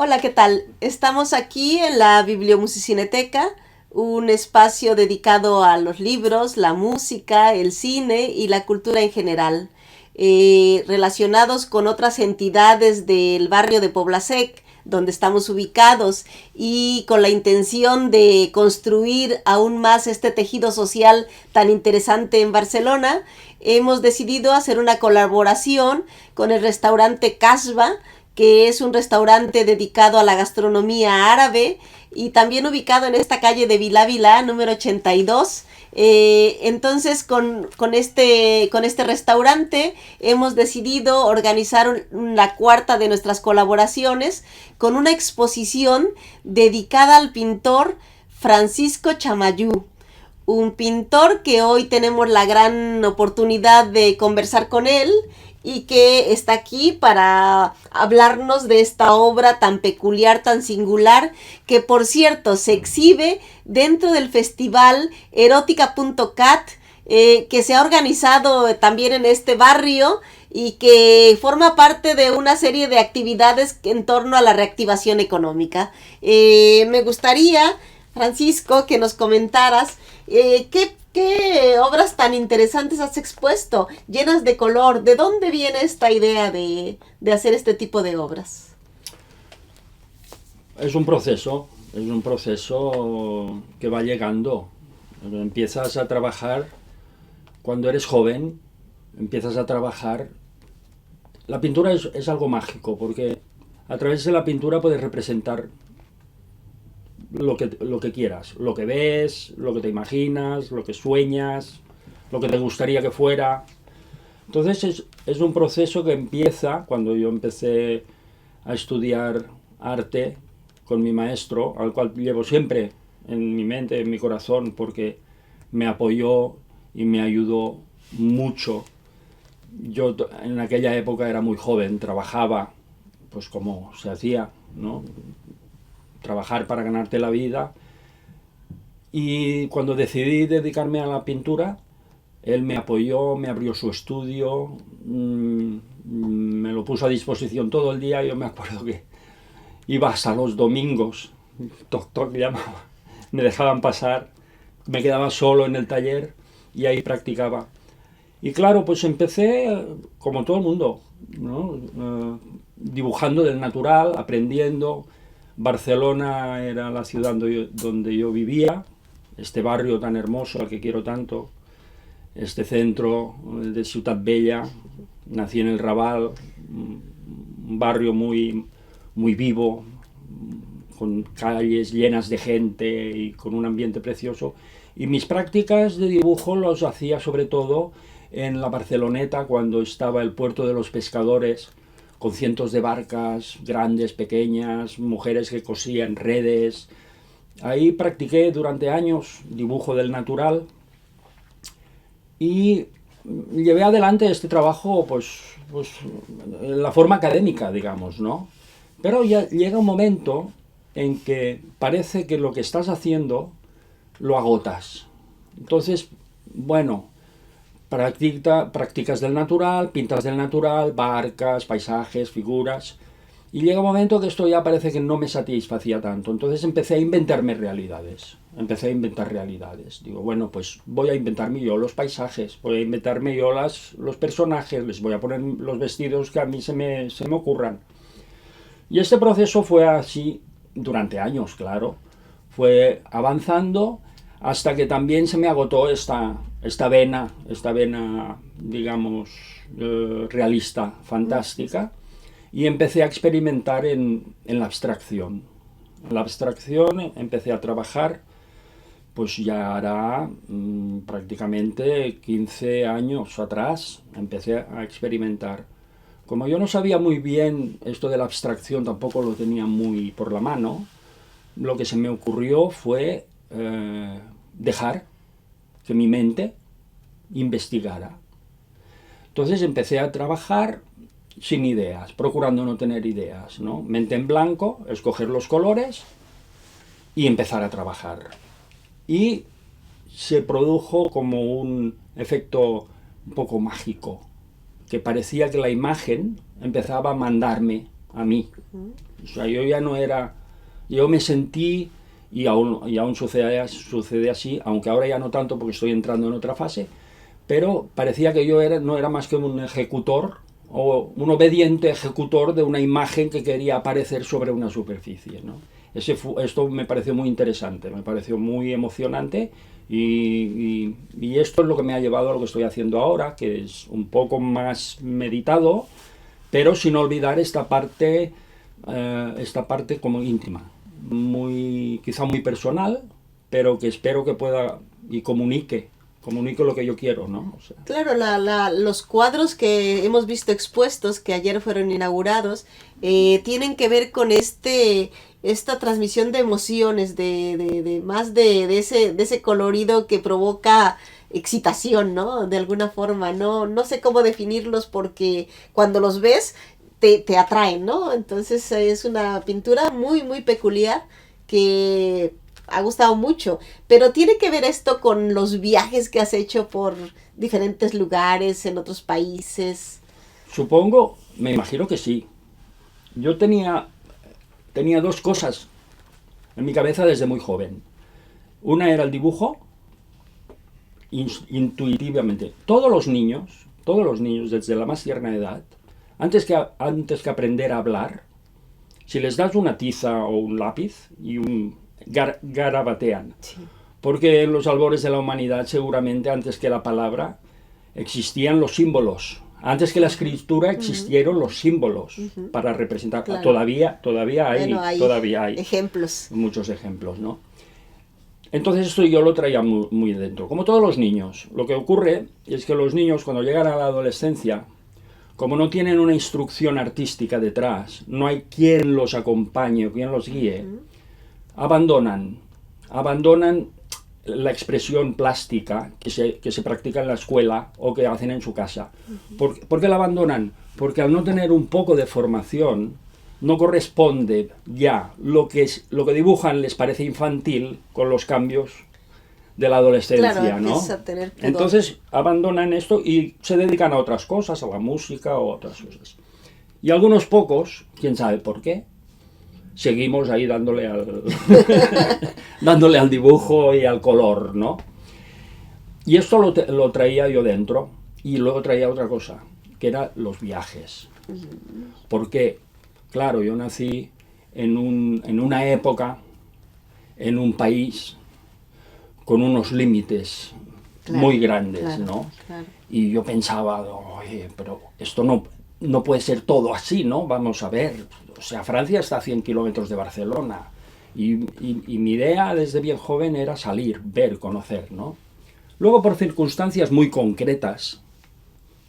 Hola, ¿qué tal? Estamos aquí en la Bibliomusicineteca, un espacio dedicado a los libros, la música, el cine y la cultura en general, relacionados con otras entidades del barrio de Poblasec, donde estamos ubicados, y con la intención de construir aún más este tejido social tan interesante en Barcelona, hemos decidido hacer una colaboración con el restaurante Casba, que es un restaurante dedicado a la gastronomía árabe y también ubicado en esta calle de Vilávila, número 82. Entonces, con este restaurante hemos decidido organizar la cuarta de nuestras colaboraciones con una exposición dedicada al pintor Francisco Chamayú, un pintor que hoy tenemos la gran oportunidad de conversar con él y que está aquí para hablarnos de esta obra tan peculiar, tan singular, que por cierto se exhibe dentro del festival erótica.cat, que se ha organizado también en este barrio y que forma parte de una serie de actividades en torno a la reactivación económica. Me gustaría, Francisco, que nos comentaras ¿qué obras tan interesantes has expuesto, llenas de color? ¿De dónde viene esta idea de hacer este tipo de obras? Es un proceso que va llegando. Empiezas a trabajar cuando eres joven, empiezas a trabajar. La pintura es algo mágico porque a través de la pintura puedes representar lo que quieras, lo que ves, lo que te imaginas, lo que sueñas, lo que te gustaría que fuera. Entonces es un proceso que empieza cuando yo empecé a estudiar arte con mi maestro, al cual llevo siempre en mi mente, en mi corazón, porque me apoyó y me ayudó mucho. Yo en aquella época era muy joven, trabajaba pues como se hacía, ¿no? Trabajar para ganarte la vida. Y cuando decidí dedicarme a la pintura, él me apoyó, me abrió su estudio, me lo puso a disposición todo el día. Yo me acuerdo que iba hasta los domingos, toc toc llamaba, me dejaban pasar, me quedaba solo en el taller y ahí practicaba. Y claro, pues empecé como todo el mundo, ¿no? Dibujando del natural, aprendiendo. Barcelona era la ciudad donde yo vivía, este barrio tan hermoso al que quiero tanto, este centro de Ciutat Bella. Nací en el Raval, un barrio muy vivo, con calles llenas de gente y con un ambiente precioso. Y mis prácticas de dibujo los hacía sobre todo en la Barceloneta, cuando estaba el puerto de los pescadores, con cientos de barcas, grandes, pequeñas, mujeres que cosían redes. Ahí practiqué durante años dibujo del natural y llevé adelante este trabajo pues en la forma académica, digamos, ¿no? Pero ya llega un momento en que parece que lo que estás haciendo lo agotas. Entonces, bueno, practicas del natural, pintas del natural, barcas, paisajes, figuras. Y llega un momento que esto ya parece que no me satisfacía tanto. Entonces empecé a inventarme realidades. Empecé a inventar realidades. Digo, bueno, pues voy a inventarme yo los paisajes, voy a inventarme yo los personajes, les voy a poner los vestidos que a mí se me ocurran. Y este proceso fue así durante años, claro. Fue avanzando hasta que también se me agotó esta vena, digamos, realista, fantástica, y empecé a experimentar en la abstracción. En la abstracción empecé a trabajar, pues ya hará prácticamente 15 años atrás, empecé a experimentar. Como yo no sabía muy bien esto de la abstracción, tampoco lo tenía muy por la mano, lo que se me ocurrió fue dejar que mi mente investigara. Entonces empecé a trabajar sin ideas, procurando no tener ideas, ¿no? Mente en blanco, escoger los colores y empezar a trabajar. Y se produjo como un efecto un poco mágico, que parecía que la imagen empezaba a mandarme a mí. O sea, yo ya no era... Yo me sentí, y aún sucede así, aunque ahora ya no tanto porque estoy entrando en otra fase, pero parecía que yo no era más que un ejecutor o un obediente ejecutor de una imagen que quería aparecer sobre una superficie, ¿no? Esto me pareció muy interesante, me pareció muy emocionante y esto es lo que me ha llevado a lo que estoy haciendo ahora, que es un poco más meditado, pero sin olvidar esta parte como íntima, quizá muy personal, pero que espero que pueda y comunique lo que yo quiero, ¿no? O sea. Claro, los cuadros que hemos visto expuestos, que ayer fueron inaugurados, tienen que ver con esta transmisión de emociones, de ese colorido que provoca excitación, ¿no? De alguna forma, no sé cómo definirlos porque cuando los ves te atraen, ¿no? Entonces es una pintura muy, muy peculiar que ha gustado mucho, pero tiene que ver esto con los viajes que has hecho por diferentes lugares en otros países. Supongo, me imagino que sí. Yo tenía dos cosas en mi cabeza desde muy joven. Una era el dibujo, intuitivamente. Todos los niños desde la más tierna edad, antes que aprender a hablar, si les das una tiza o un lápiz y garabatean. Sí. Porque en los albores de la humanidad, seguramente antes que la palabra, existían los símbolos. Antes que la escritura existieron los símbolos para representar. Claro. Todavía hay ejemplos. Muchos ejemplos, ¿no? Entonces esto yo lo traía muy, muy dentro. Como todos los niños, lo que ocurre es que los niños cuando llegan a la adolescencia, como no tienen una instrucción artística detrás, no hay quien los acompañe o quien los guíe, abandonan la expresión plástica que se practica en la escuela o que hacen en su casa. ¿Por qué la abandonan? Porque al no tener un poco de formación, no corresponde ya lo que dibujan les parece infantil con los cambios de la adolescencia, claro, ¿no? A tener pudor. Entonces abandonan esto y se dedican a otras cosas, a la música o otras cosas. Y algunos pocos, quién sabe por qué, seguimos ahí dándole al dibujo y al color, ¿no? Y esto lo traía yo dentro, y luego traía otra cosa, que eran los viajes. Porque, claro, yo nací en una época, en un país, con unos límites muy grandes, ¿no? Claro. Y yo pensaba, oye, pero esto no puede ser todo así, ¿no? Vamos a ver, o sea, Francia está a 100 kilómetros de Barcelona y mi idea desde bien joven era salir, ver, conocer, ¿no? Luego por circunstancias muy concretas,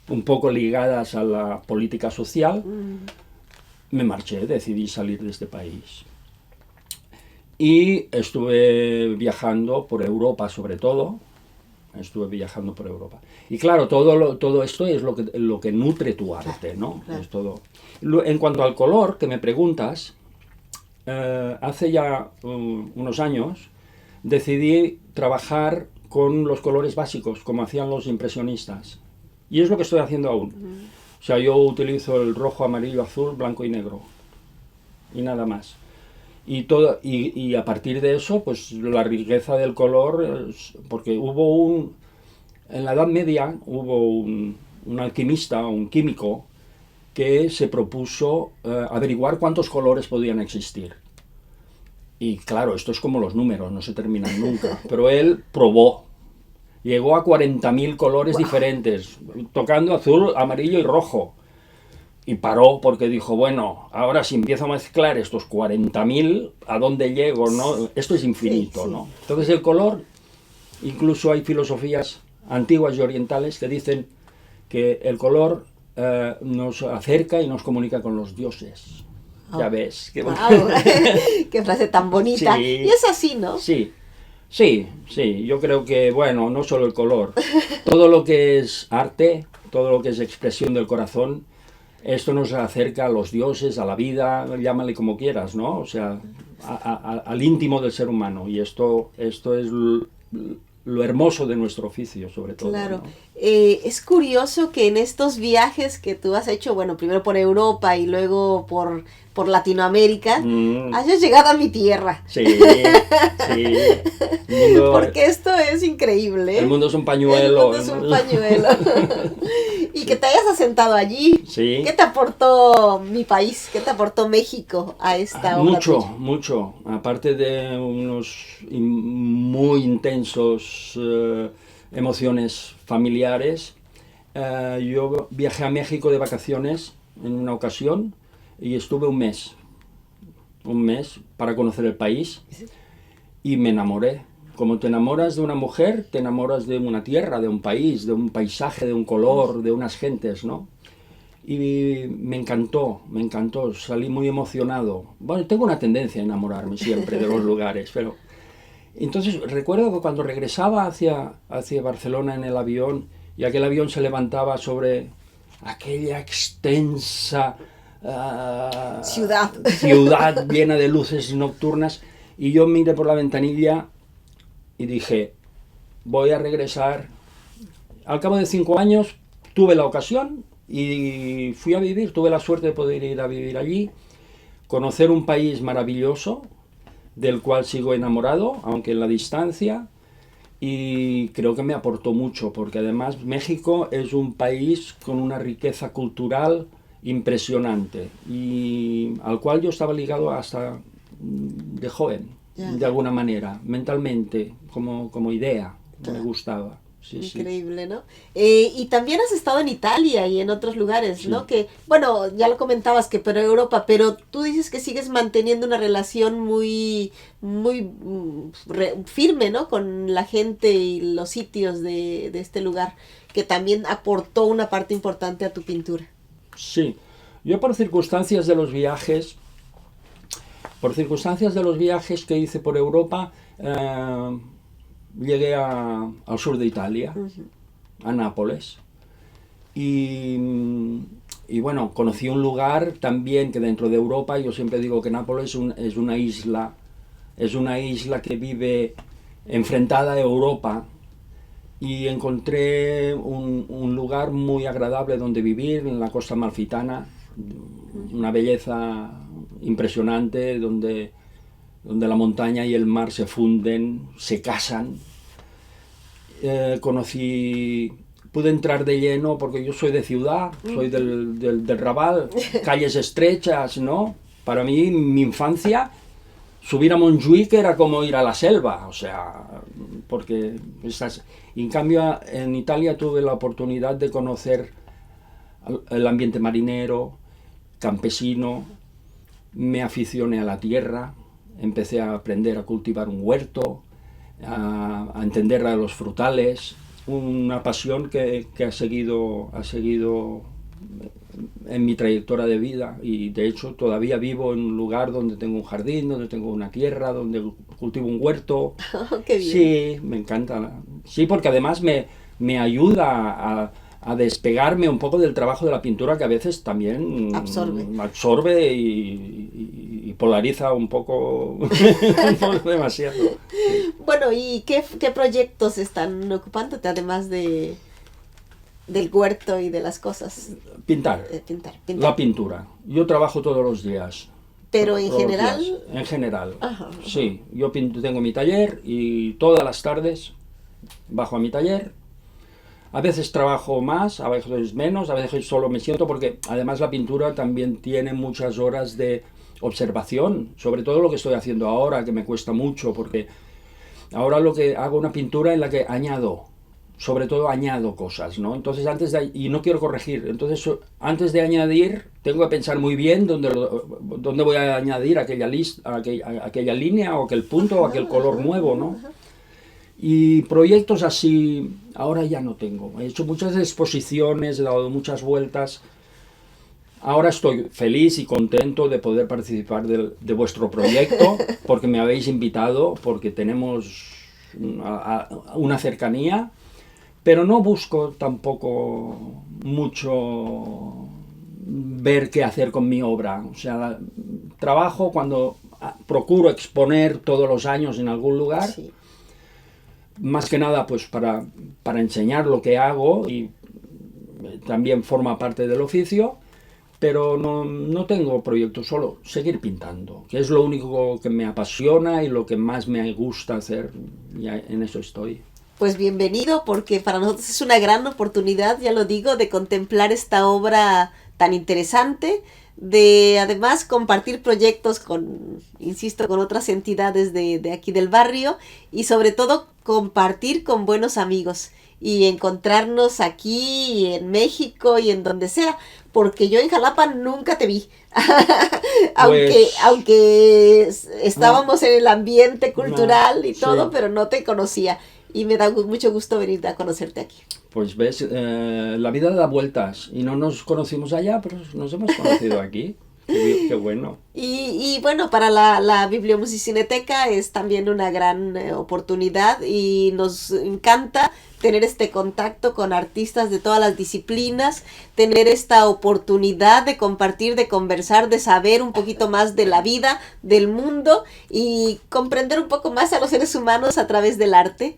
un poco ligadas a la política social, me marché, decidí salir de este país. Y estuve viajando por Europa sobre todo, Y claro, todo esto es lo que nutre tu arte, ¿no? Claro. Es todo. En cuanto al color, que me preguntas, hace ya unos años decidí trabajar con los colores básicos, como hacían los impresionistas. Y es lo que estoy haciendo aún. O sea, yo utilizo el rojo, amarillo, azul, blanco y negro. Y nada más. Y a partir de eso, pues la riqueza del color, porque en la Edad Media hubo un alquimista, un químico, que se propuso averiguar cuántos colores podían existir. Y claro, esto es como los números, no se terminan nunca. Pero él probó. Llegó a 40.000 colores diferentes, tocando azul, amarillo y rojo. Y paró porque dijo, bueno, ahora si empiezo a mezclar estos 40.000, ¿a dónde llego, no? Esto es infinito, ¿no? Entonces el color, incluso hay filosofías antiguas y orientales que dicen que el color nos acerca y nos comunica con los dioses. Ya ves. Wow. Qué frase tan bonita. Sí. Y es así, ¿no? Sí. Yo creo que, bueno, no solo el color. Todo lo que es arte, todo lo que es expresión del corazón, esto nos acerca a los dioses, a la vida, llámale como quieras, ¿no? O sea, al íntimo del ser humano. Y esto es lo hermoso de nuestro oficio, sobre todo. Claro. ¿no? Es curioso que en estos viajes que tú has hecho, bueno, primero por Europa y luego por Latinoamérica, hayas llegado a mi tierra. Sí, sí. El mundo, porque esto es increíble. El mundo es un pañuelo. El mundo es un pañuelo. Y que te hayas asentado allí. Sí. ¿Qué te aportó mi país? ¿Qué te aportó México a esta obra? Mucho. Aparte de unos muy intensos emociones familiares, yo viajé a México de vacaciones en una ocasión y estuve un mes para conocer el país y me enamoré. Como te enamoras de una mujer, te enamoras de una tierra, de un país, de un paisaje, de un color, de unas gentes, ¿no? Y me encantó, salí muy emocionado. Bueno, tengo una tendencia a enamorarme siempre de los lugares, pero... Entonces recuerdo que cuando regresaba hacia Barcelona en el avión y aquel avión se levantaba sobre aquella extensa ciudad llena de luces nocturnas y yo miré por la ventanilla y dije, voy a regresar. Al cabo de 5 años tuve la ocasión y fui a vivir, tuve la suerte de poder ir a vivir allí, conocer un país maravilloso, del cual sigo enamorado, aunque en la distancia, y creo que me aportó mucho, porque además México es un país con una riqueza cultural impresionante, y al cual yo estaba ligado hasta de joven, de alguna manera, mentalmente, como idea, me gustaba. Sí, increíble, sí. ¿No? Y también has estado en Italia y en otros lugares, sí. ¿No? Que, bueno, ya lo comentabas que por Europa, pero tú dices que sigues manteniendo una relación muy firme, ¿no? Con la gente y los sitios de este lugar, que también aportó una parte importante a tu pintura. Sí, yo por circunstancias de los viajes que hice por Europa, llegué al sur de Italia, a Nápoles, y bueno, conocí un lugar también que dentro de Europa, yo siempre digo que Nápoles es una isla que vive enfrentada a Europa, y encontré un lugar muy agradable donde vivir, en la costa amalfitana, una belleza impresionante, donde la montaña y el mar se funden, se casan. Pude entrar de lleno porque yo soy de ciudad, soy del Raval, calles estrechas, ¿no? Para mí, mi infancia, subir a Montjuïc era como ir a la selva, o sea, porque en cambio en Italia tuve la oportunidad de conocer el ambiente marinero, campesino, me aficioné a la tierra, empecé a aprender a cultivar un huerto, a entender a los frutales, una pasión que ha seguido en mi trayectoria de vida, y de hecho todavía vivo en un lugar donde tengo un jardín, donde tengo una tierra, donde cultivo un huerto. ¡Qué bien! Sí, me encanta. Sí, porque además me ayuda a despegarme un poco del trabajo de la pintura, que a veces también absorbe y polariza un poco demasiado. Bueno, ¿y qué proyectos están ocupándote además del huerto y de las cosas? Pintar. La pintura. Yo trabajo todos los días. ¿Pero en general? En general, ajá. Sí. Yo tengo mi taller y todas las tardes bajo a mi taller. A veces trabajo más, a veces menos, a veces solo me siento, porque además la pintura también tiene muchas horas de observación, sobre todo lo que estoy haciendo ahora, que me cuesta mucho, porque ahora lo que hago una pintura en la que sobre todo añado cosas, ¿no? Entonces y no quiero corregir, entonces antes de añadir tengo que pensar muy bien dónde voy a añadir aquella línea o aquel punto o aquel color nuevo, ¿no? Y proyectos así, ahora ya no tengo. He hecho muchas exposiciones, he dado muchas vueltas. Ahora estoy feliz y contento de poder participar de vuestro proyecto, porque me habéis invitado, porque tenemos una cercanía, pero no busco tampoco mucho ver qué hacer con mi obra. O sea, trabajo cuando procuro exponer todos los años en algún lugar. Sí. más que nada pues para enseñar lo que hago y también forma parte del oficio, pero no tengo proyecto, solo seguir pintando, que es lo único que me apasiona y lo que más me gusta hacer, y en eso estoy. Pues bienvenido, porque para nosotros es una gran oportunidad, ya lo digo, de contemplar esta obra tan interesante, de además compartir proyectos con, insisto, con otras entidades de aquí del barrio y sobre todo compartir con buenos amigos y encontrarnos aquí en México y en donde sea, porque yo en Jalapa nunca te vi. Pues aunque no, estábamos en el ambiente no, cultural y todo, sí, pero no te conocía. Y me da mucho gusto venir a conocerte aquí. pues ves, la vida da vueltas y no nos conocimos allá, pero nos hemos conocido aquí. Qué bueno. Y bueno, para la Bibliomusicineteca es también una gran oportunidad y nos encanta tener este contacto con artistas de todas las disciplinas, tener esta oportunidad de compartir, de conversar, de saber un poquito más de la vida, del mundo y comprender un poco más a los seres humanos a través del arte.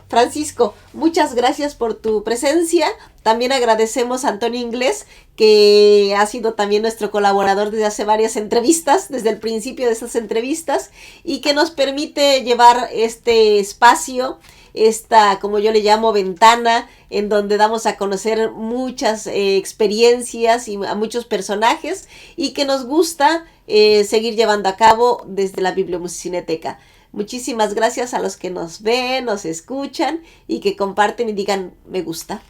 Francisco, muchas gracias por tu presencia. También agradecemos a Antonio Inglés, que ha sido también nuestro colaborador desde hace varias entrevistas, desde el principio de estas entrevistas, y que nos permite llevar este espacio, esta, como yo le llamo, ventana, en donde damos a conocer muchas experiencias y a muchos personajes, y que nos gusta seguir llevando a cabo desde la Bibliomusicineteca. Muchísimas gracias a los que nos ven, nos escuchan y que comparten y digan me gusta.